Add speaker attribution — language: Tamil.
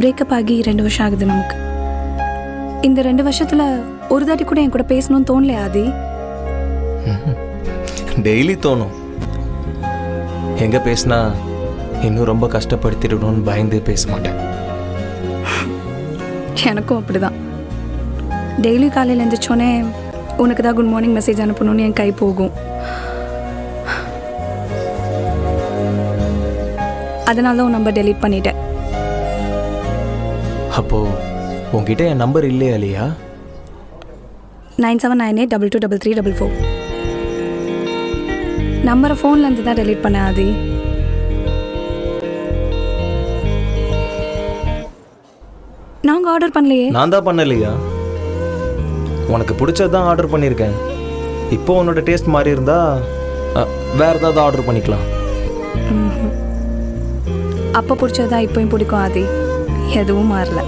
Speaker 1: பிரேக்கப் ஆகி 2 வருஷம் ஆகுது நமக்கு. இந்த 2 வருஷத்துல ஒரு தாட்டி கூட என் கூட பேசணும்னு தோணலையா ஆதி?
Speaker 2: டெய்லி தோணும். எங்கே பேசினா இன்னும் ரொம்ப கஷ்டப்படுத்திடணும்னு பயந்து பேச மாட்டேன்.
Speaker 1: எனக்கும் அப்படிதான். டெய்லி காலையில் எழுந்திரிச்சோன்னே உனக்கு தான் குட் மார்னிங் மெசேஜ் அனுப்பணும்னு என் கை போகும். அதனால தான் உன் நம்பர் டெலீட் பண்ணிட்டேன்.
Speaker 2: அப்போது உங்ககிட்ட என் நம்பர் இல்லையா இல்லையா?
Speaker 1: 9798223344. நம்பரை ஃபோன்லேருந்து தான் டெலீட் பண்ண ஆதி. நாங்கள் ஆர்டர் பண்ணலையே.
Speaker 2: நான் தான் பண்ணலையா? உனக்கு பிடிச்சது தான் ஆர்டர் பண்ணியிருக்கேன். இப்போ உன்னோட டேஸ்ட் மாறி இருந்தா வேறு ஏதாவது ஆர்டர் பண்ணிக்கலாம்.
Speaker 1: அப்போ பிடிச்சதா இப்போயும் பிடிக்கும் ஆதி. எதுவும் மாறல.